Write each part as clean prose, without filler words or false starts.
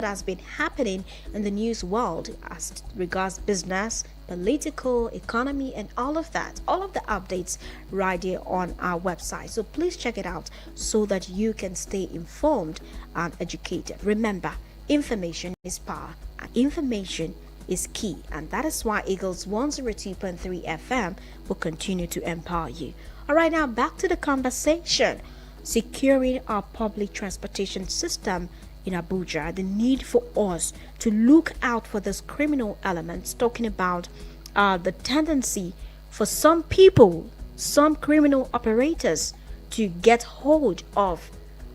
has been happening in the news world as regards business, political, economy, and all of that. All of the updates right here on our website. So please check it out so that you can stay informed and educated. Remember, information is power, and information is key, and that is why Eagles 102.3 FM will continue to empower you. All right, now back to the conversation. Securing our public transportation system in Abuja, the need for us to look out for these criminal elements, talking about the tendency for some people, some criminal operators, to get hold of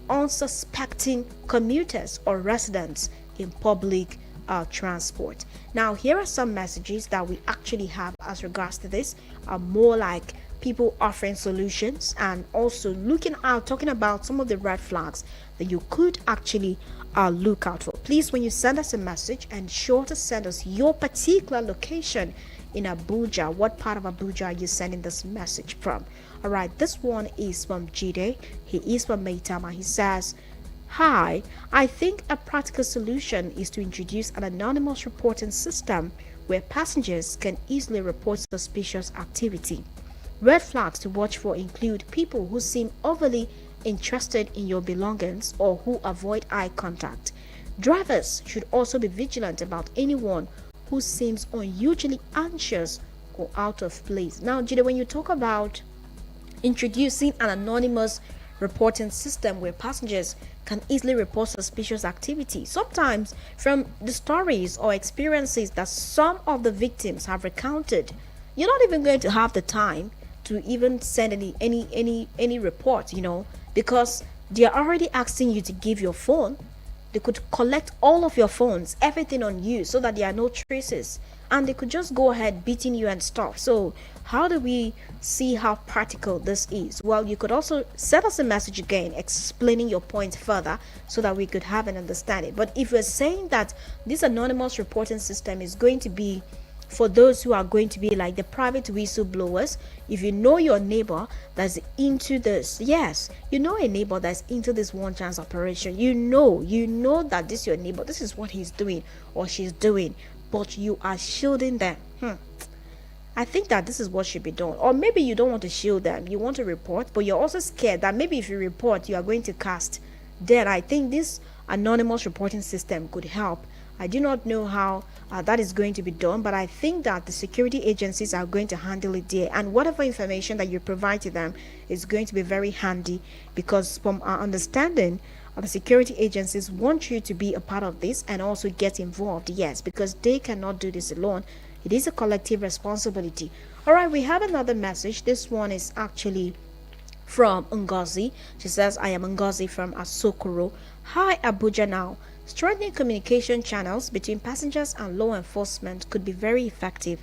unsuspecting commuters or residents in public transport. Now, here are some messages that we actually have as regards to this, more like people offering solutions and also looking out, talking about some of the red flags that you could actually look out for. Please, when you send us a message, ensure to send us your particular location in Abuja. What part of Abuja are you sending this message from? All right, this one is from Jide. He is from Maitama. He says, "Hi, I think a practical solution is to introduce an anonymous reporting system where passengers can easily report suspicious activity. Red flags to watch for include people who seem overly interested in your belongings or who avoid eye contact. Drivers should also be vigilant about anyone who seems unusually anxious or out of place." Now, Jide, when you talk about introducing an anonymous reporting system where passengers can easily report suspicious activity, sometimes from the stories or experiences that some of the victims have recounted, you're not even going to have the time to even send any report, because they are already asking you to give your phone. They could collect all of your phones, everything on you, so that there are no traces, and they could just go ahead beating you and stuff. So how do we see how practical this is? Well, you could also send us a message again explaining your point further so that we could have an understanding. But if we're saying that this anonymous reporting system is going to be for those who are going to be like the private whistleblowers, if you know your neighbor that's into this, yes, you know a neighbor that's into this one chance operation, you know that this your neighbor, this is what he's doing or she's doing, but you are shielding them. I think that this is what should be done. Or maybe you don't want to shield them, you want to report, but you're also scared that maybe if you report you are going to cast. Then I think this anonymous reporting system could help. I do not know how that is going to be done, but I think that the security agencies are going to handle it there, and whatever information that you provide to them is going to be very handy, because from our understanding, the security agencies want you to be a part of this and also get involved. Yes, because they cannot do this alone. It is a collective responsibility. All right, we have another message. This one is actually from Ngozi. She says, "I am Ngozi from Asokoro. Hi, Abuja Now. Strengthening communication channels between passengers and law enforcement could be very effective.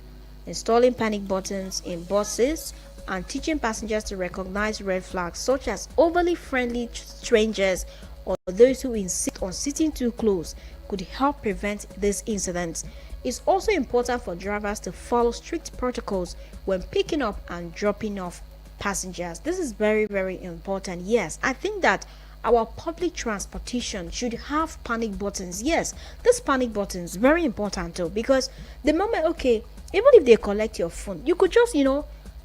Installing panic buttons in buses and teaching passengers to recognize red flags such as overly friendly strangers or those who insist on sitting too close could help prevent these incidents. It's also important for drivers to follow strict protocols when picking up and dropping off passengers." This is very, very important. Yes, I think that our public transportation should have panic buttons. Yes, this panic buttons very important too, because the moment, okay, even if they collect your phone, you could just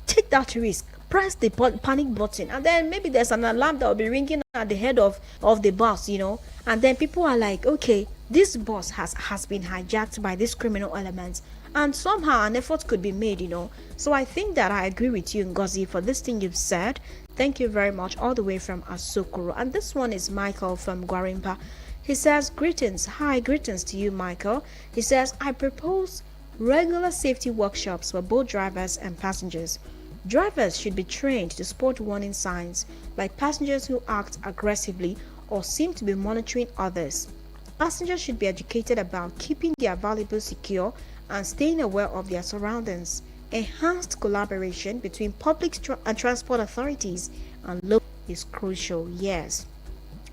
take that risk, press the panic button, and then maybe there's an alarm that will be ringing at the head of the bus, and then people are like, okay, this bus has been hijacked by this criminal element, and somehow an effort could be made. So I think that I agree with you, Ngozi, for this thing you've said. Thank you very much, all the way from Asokoro. And this one is Michael from Gwarimpa. He says, "Greetings." Hi, greetings to you, Michael. He says, "I propose regular safety workshops for both drivers and passengers. Drivers should be trained to spot warning signs like passengers who act aggressively or seem to be monitoring others. Passengers should be educated about keeping their valuables secure and staying aware of their surroundings. Enhanced collaboration between public and transport authorities and local is crucial." Yes.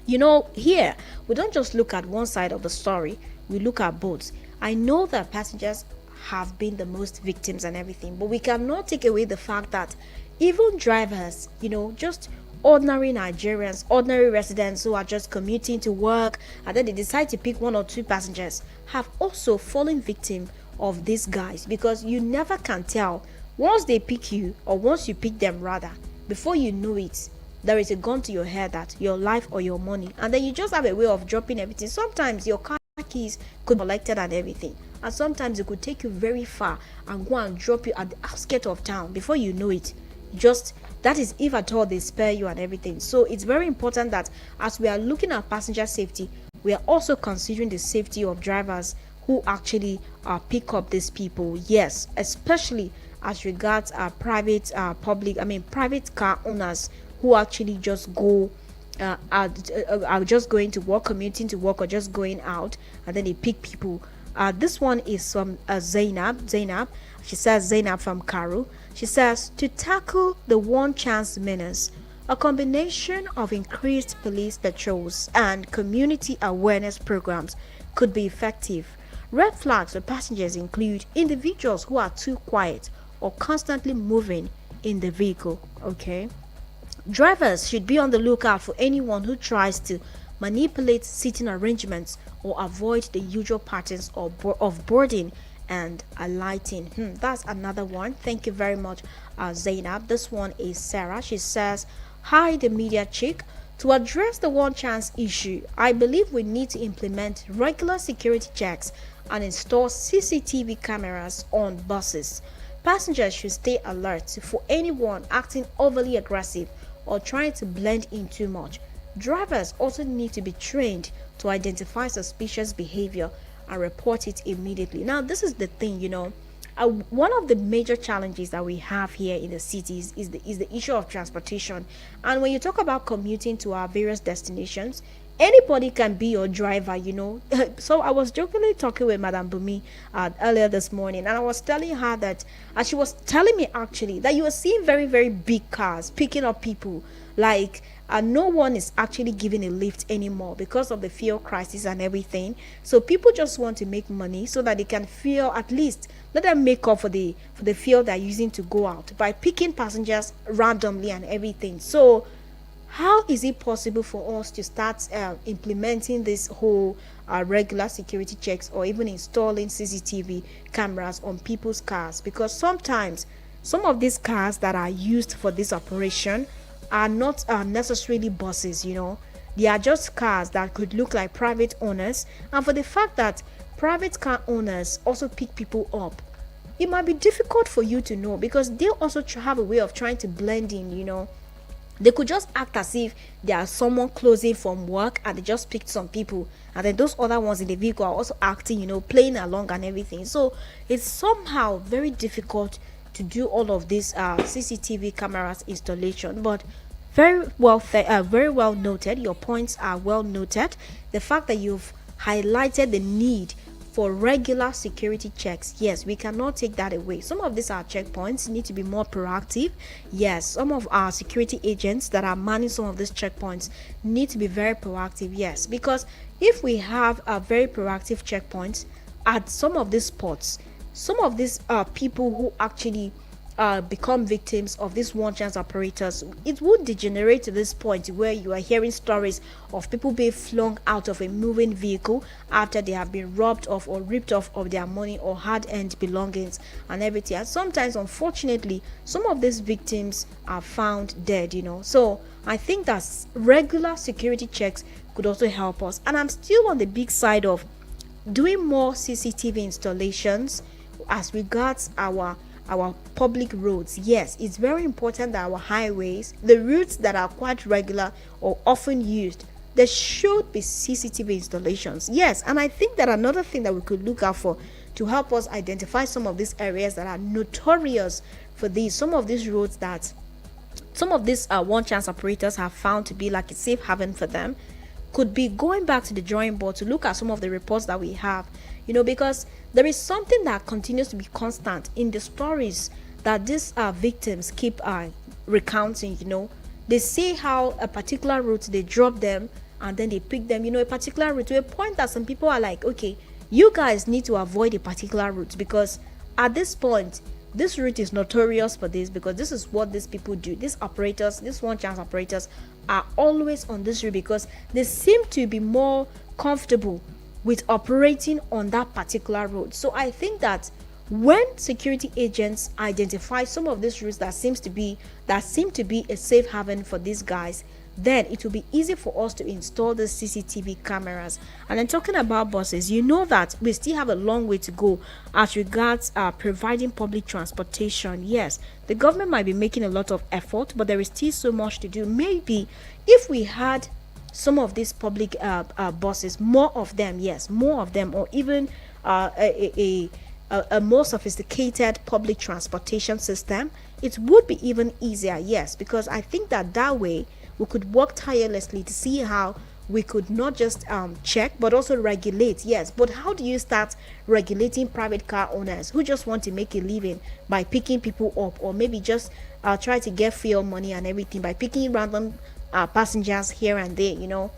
Here, we don't just look at one side of the story, we look at both. I know that passengers have been the most victims and everything, but we cannot take away the fact that even drivers, just ordinary Nigerians, ordinary residents who are just commuting to work, and then they decide to pick one or two passengers, have also fallen victim of these guys, because you never can tell. Once they pick you, or once you pick them rather, before you know it, there is a gun to your head, that your life or your money, and then you just have a way of dropping everything. Sometimes your car keys could be collected and everything, and sometimes it could take you very far and go and drop you at the outskirts of town. Before you know it, just that is if at all they spare you and everything. So it's very important that as we are looking at passenger safety, we are also considering the safety of drivers who actually pick up these people. Yes, especially as regards private car owners who actually just go are just going to work, commuting to work, or just going out, and then they pick people. This one is from Zainab. She says, Zainab from Karu. She says, to tackle the one chance menace, a combination of increased police patrols and community awareness programs could be effective. Red flags for passengers include individuals who are too quiet or constantly moving in the vehicle. Okay. Drivers should be on the lookout for anyone who tries to manipulate seating arrangements or avoid the usual patterns of boarding and alighting. That's another one. Thank you very much, Zainab. This one is Sarah. She says, hi, the media chick. To address the one chance issue, I believe we need to implement regular security checks and install CCTV cameras on buses. Passengers should stay alert for anyone acting overly aggressive or trying to blend in too much. Drivers also need to be trained to identify suspicious behavior and report it immediately. Now, this is the thing, one of the major challenges that we have here in the cities is the issue of transportation. And when you talk about commuting to our various destinations, anybody can be your driver. So I was jokingly talking with Madam Bumi earlier this morning, and I was telling her that she was telling me actually that you are seeing very, very big cars picking up people, like no one is actually giving a lift anymore because of the fuel crisis and everything. So people just want to make money so that they can feel, at least let them make up for the fuel they're using to go out by picking passengers randomly and everything. So how is it possible for us to start implementing this whole regular security checks, or even installing CCTV cameras on people's cars? Because sometimes some of these cars that are used for this operation are not necessarily buses. They are just cars that could look like private owners. And for the fact that private car owners also pick people up, it might be difficult for you to know, because they also have a way of trying to blend in. They could just act as if they are someone closing from work, and they just picked some people, and then those other ones in the vehicle are also acting, playing along and everything. So it's somehow very difficult to do all of this CCTV cameras installation. But very well noted. Your points are well noted. The fact that you've highlighted the need for regular security checks, yes, we cannot take that away. Some of these are checkpoints need to be more proactive. Yes, some of our security agents that are manning some of these checkpoints need to be very proactive. Yes, because if we have a very proactive checkpoints at some of these spots, some of these people who actually become victims of these one chance operators, it would degenerate to this point where you are hearing stories of people being flung out of a moving vehicle after they have been robbed of or ripped off of their money or hard-earned belongings and everything. And sometimes, unfortunately, some of these victims are found dead. So I think that regular security checks could also help us. And I'm still on the big side of doing more CCTV installations as regards our public roads. Yes, it's very important that our highways, the routes that are quite regular or often used, there should be CCTV installations. Yes, and I think that another thing that we could look out for to help us identify some of these areas that are notorious for these, some of these roads that some of these one chance operators have found to be like a safe haven for them, could be going back to the drawing board to look at some of the reports that we have, because there is something that continues to be constant in the stories that these victims keep recounting. They say how a particular route they drop them and then they pick them, a particular route, to a point that some people are like, okay, you guys need to avoid a particular route, because at this point This route is notorious for this because this is what these people do. These operators, these one chance operators, are always on this route because they seem to be more comfortable with operating on that particular road. So I think that when security agents identify some of these routes that seem to be a safe haven for these guys, then it will be easy for us to install the CCTV cameras. And then talking about buses, you know that we still have a long way to go as regards providing public transportation. Yes, the government might be making a lot of effort, but there is still so much to do. Maybe if we had some of these public buses, more of them, yes, more of them, or even a more sophisticated public transportation system, it would be even easier. Yes, because I think that way we could work tirelessly to see how we could not just check but also regulate. Yes, but how do you start regulating private car owners who just want to make a living by picking people up, or maybe just try to get fuel money and everything by picking random passengers here and there,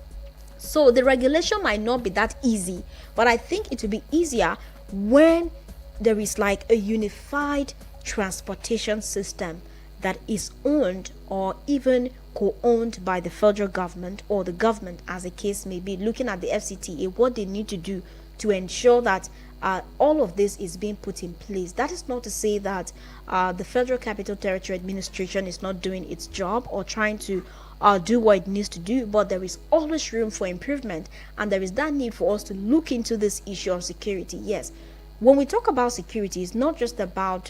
So the regulation might not be that easy, but I think it will be easier when there is like a unified transportation system that is owned or even co-owned by the federal government or the government, as the case may be, looking at the FCTA, what they need to do to ensure that all of this is being put in place. That is not to say that the Federal Capital Territory Administration is not doing its job or trying to do what it needs to do, but there is always room for improvement, and there is that need for us to look into this issue of security. Yes, when we talk about security, it's not just about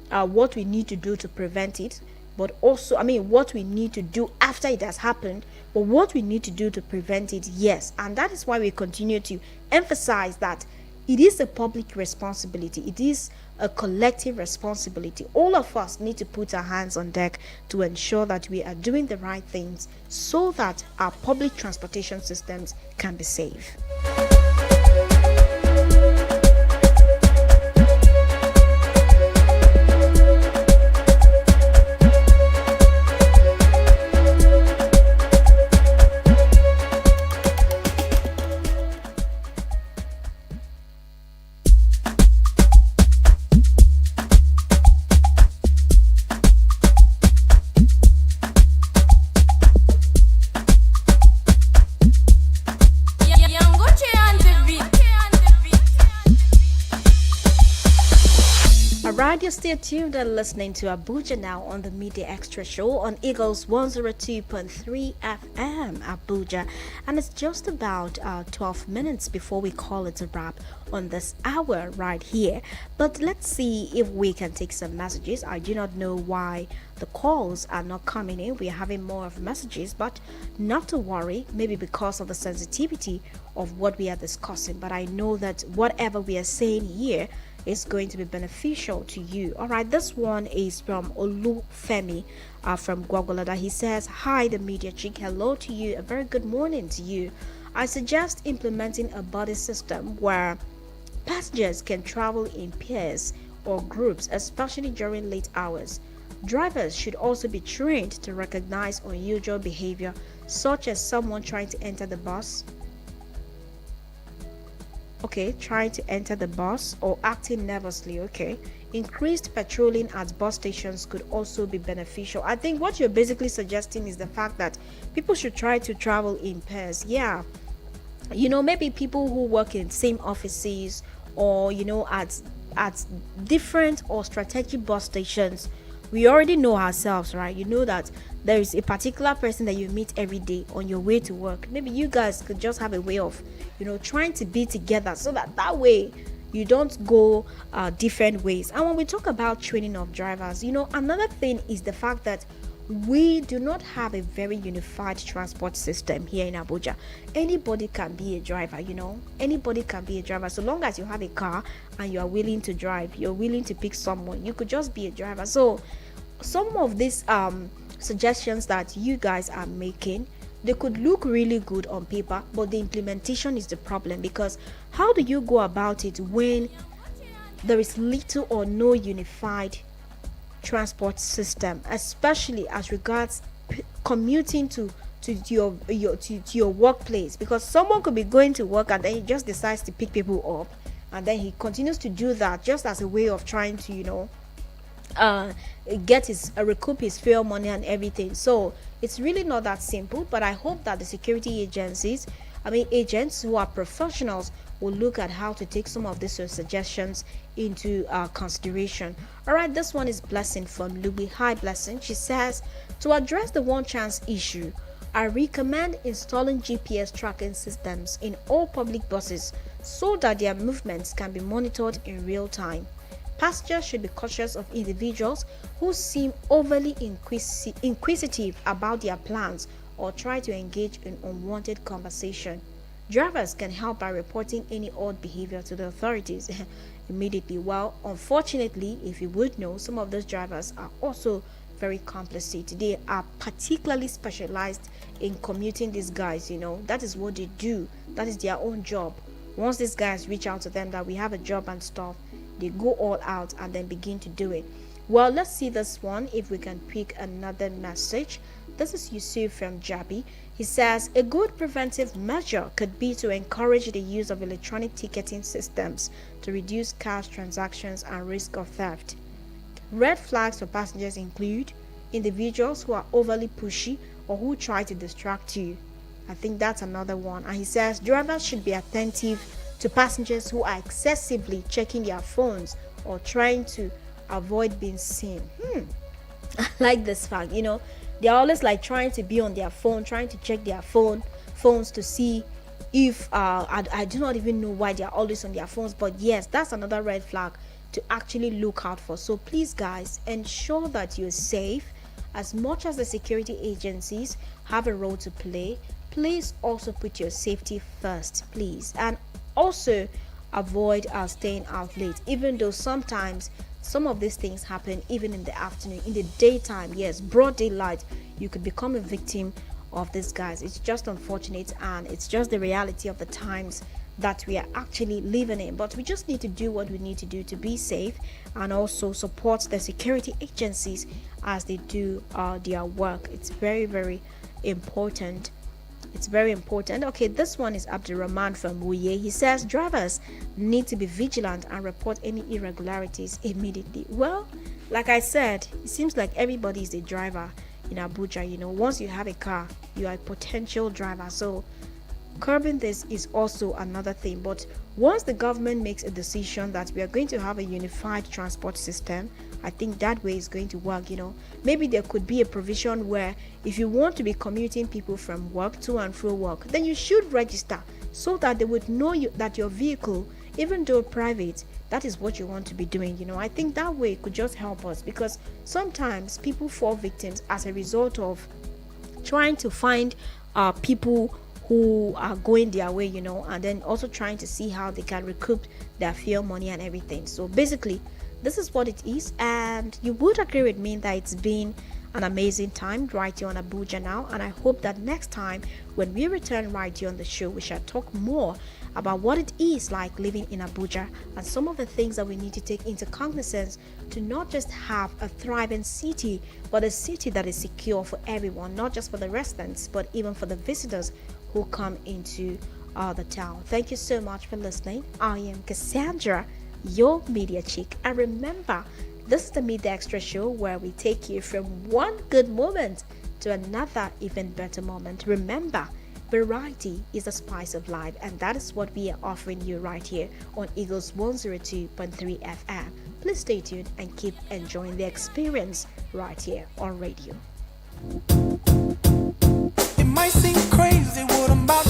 what we need to do to prevent it, but also, what we need to do after it has happened, but what we need to do to prevent it. Yes, and that is why we continue to emphasize that it is a public responsibility. It is a collective responsibility. All of us need to put our hands on deck to ensure that we are doing the right things so that our public transportation systems can be safe. You're still tuned and listening to Abuja Now on the Media Extra Show on Eagles 102.3 FM Abuja, and it's just about 12 minutes before we call it a wrap on this hour right here. But let's see if we can take some messages. I do not know why the calls are not coming in. We are having more of messages, but not to worry, maybe because of the sensitivity of what we are discussing. But I know that whatever we are saying here is going to be beneficial to you. All right, this one is from Olufemi from Gwagwalada. He says, hi, the media chick. Hello to you. A very good morning to you. I suggest implementing a buddy system where passengers can travel in pairs or groups, especially during late hours. Drivers should also be trained to recognize unusual behavior, such as someone trying to enter the bus. Trying to enter the bus or acting nervously. Increased patrolling at bus stations could also be beneficial. I think what you're basically suggesting is the fact that people should try to travel in pairs. Yeah, maybe people who work in same offices or at different or strategic bus stations. We already know ourselves, right? You know that there is a particular person that you meet every day on your way to work. Maybe you guys could just have a way of trying to be together so that way you don't go different ways. And when we talk about training of drivers, another thing is the fact that we do not have a very unified transport system here in Abuja. Anybody can be a driver. Anybody can be a driver so long as you have a car and you are willing to drive, you're willing to pick someone, you could just be a driver. So some of these suggestions that you guys are making, they could look really good on paper, but the implementation is the problem, because how do you go about it when there is little or no unified transport system, especially as regards commuting to your workplace? Because someone could be going to work and then he just decides to pick people up, and then he continues to do that just as a way of trying to uh get his recoup his fuel money and everything. So it's really not that simple, but I hope that the security agencies, agents who are professionals, will look at how to take some of these suggestions into consideration. All right, this one is Blessing from Luby. Hi Blessing. She says, to address the one chance issue, I recommend installing GPS tracking systems in all public buses so that their movements can be monitored in real time. Passengers should be cautious of individuals who seem overly inquisitive about their plans or try to engage in unwanted conversation. Drivers can help by reporting any odd behavior to the authorities immediately. Well, unfortunately, if you would know, some of those drivers are also very complicit. They are particularly specialized in commuting these guys, that is what they do, that is their own job. Once these guys reach out to them that we have a job and stuff, they go all out and then begin to do it. Well, let's see this one if we can pick another message. This is Yusuf from Jabi. He says a good preventive measure could be to encourage the use of electronic ticketing systems to reduce cash transactions and risk of theft. Red flags for passengers include individuals who are overly pushy or who try to distract you. I think that's another one. And he says drivers should be attentive to passengers who are excessively checking their phones or trying to avoid being seen. I like this fact. They're always like trying to be on their phone, trying to check their phones to see if I do not even know why they're always on their phones. But yes, that's another red flag to actually look out for. So please guys, ensure that you're safe. As much as the security agencies have a role to play, please also put your safety first, please. And also avoid staying out late, even though sometimes some of these things happen even in the afternoon. In the daytime, yes, broad daylight, you could become a victim of these guys. It's just unfortunate, and it's just the reality of the times that we are actually living in. But we just need to do what we need to do to be safe, and also support the security agencies as they do their work. It's very, very important. It's very important. Okay, this one is Abdurrahman from Wuye. He says drivers need to be vigilant and report any irregularities immediately. Well, like I said, it seems like everybody is a driver in Abuja. Once you have a car, you are a potential driver. So curbing this is also another thing. But once the government makes a decision that we are going to have a unified transport system, I think that way is going to work. Maybe there could be a provision where if you want to be commuting people from work to and fro work, then you should register so that they would know that your vehicle, even though private, that is what you want to be doing. I think that way could just help us, because sometimes people fall victims as a result of trying to find people who are going their way, and then also trying to see how they can recoup their fuel money and everything. So basically, this is what it is, and you would agree with me that it's been an amazing time right here on Abuja Now, and I hope that next time when we return right here on the show, we shall talk more about what it is like living in Abuja and some of the things that we need to take into cognizance to not just have a thriving city, but a city that is secure for everyone, not just for the residents, but even for the visitors who come into the town. Thank you so much for listening. I am Cassandra, your media chick, and remember, this is the Meet the Extra show where we take you from one good moment to another even better moment. Remember, variety is the spice of life, and that is what we are offering you right here on Eagles 102.3 FM. Please stay tuned and keep enjoying the experience right here on radio. It might seem crazy what I'm about